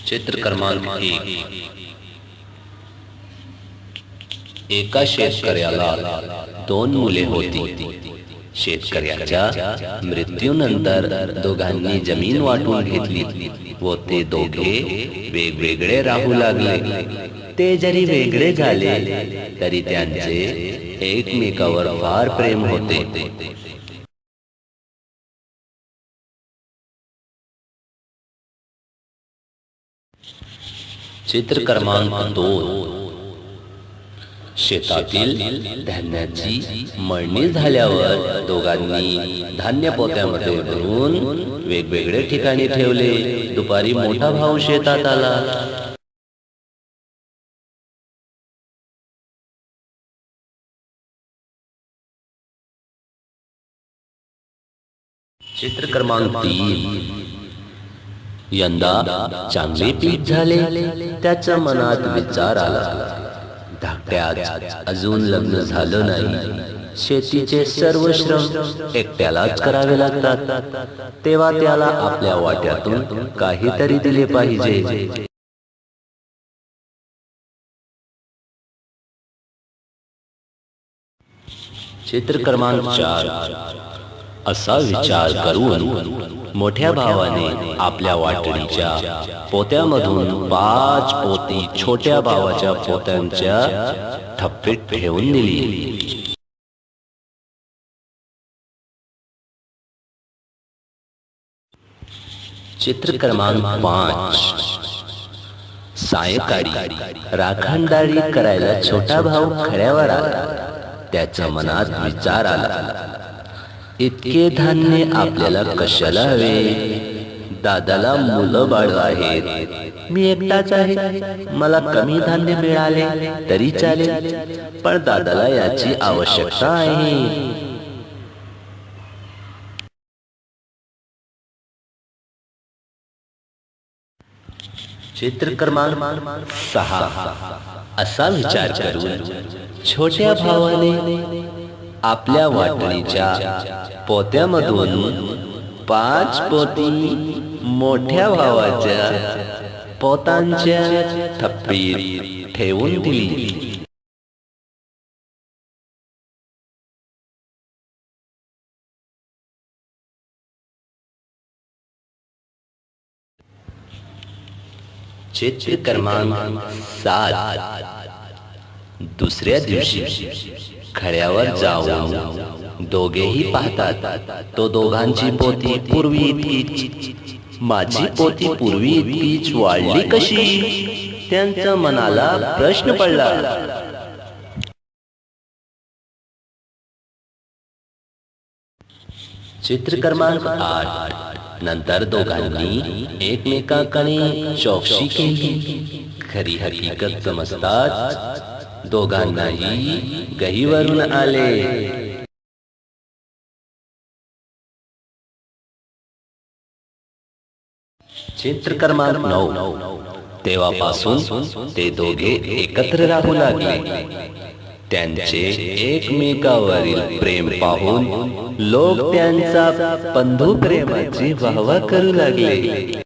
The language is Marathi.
चित्र क्रमांक 1। एका शेतकऱ्याला 2 मुले होती। शेतकऱ्याच्या मृत्यूनंतर दोघांनी जमीन वाटून घेतली व ते दोघे वेगवेगळे राहू लागले। ते जरी वेगळे झाले तरी त्यांचे एकमेकावर फार प्रेम होते। चित्र क्रमांक 2। शेतातील धान्याची मळणी झाल्यावर दोघांनी धान्य पोत्यामध्ये भरून वेगवेगळे ठिकाणी ठेवले। दुपारी मोठा भाऊ शेतात आला। चित्र क्रमांक 3। यंदा चांगले पीक झाले। त्याच्या मनात विचार आला, धाकट्यात अजून लग्न झालं नाही, शेतीचे सर्व श्रम एकट्यालाच करावे लागतात, तेव्हा त्याला आपल्या वाट्यातून काहीतरी दिले पाहिजे। चित्र क्रमांक 4। असा विचार करून मोठ्या भावाने आपल्या वाटणीच्या पोत्यामधून 5 पोती छोट्या भावाच्या पोत्यांच्या ठप्पीत ठेवून दिली। चित्र क्रमांक 5। सायंकाळी राखणदारी करायला छोटा भाऊ खड्यावर आला। त्याच्या मनात विचार आला, इतके धान्य आपल्याला कशाला हवे? दादाला मुलं बाळ आहेत, मी एकटाच आहे, मला कमी धान्य मिळाले तरी चालेल, पण दादाला याची आवश्यकता आहे। चित्र क्रमांक 6। असा विचार करून छोट्या भावाने आपल्या वाटणीच्या पोत्यामधून 5 पोती मोठ्या भावाच्या पोतांच्या ठप्पीत ठेवून दिली। चित्र क्रमांक 7। दुसऱ्या दिवशी खड्यावर जाऊन दोघेही पाहतात, तो दोघांची पोती पूर्वी इतकीच, माझी पोती पूर्वी इतकीच वाढली कशी? त्यांच्या मनाला प्रश्न पडला। चित्र क्रमांक 8। नंतर दोघांनी एकमेकांकडे चौकशी केली। खरी हकीकत समजताच दोघांनाही गहिवरून आले। चित्र क्रमांक 9। तेव्हापासून ते दोघे एकत्र राहू लागले। त्यांचे एकमेकावरील प्रेम पाहून लोक त्यांचा बंधू प्रेमाची वाहवा करू लागले।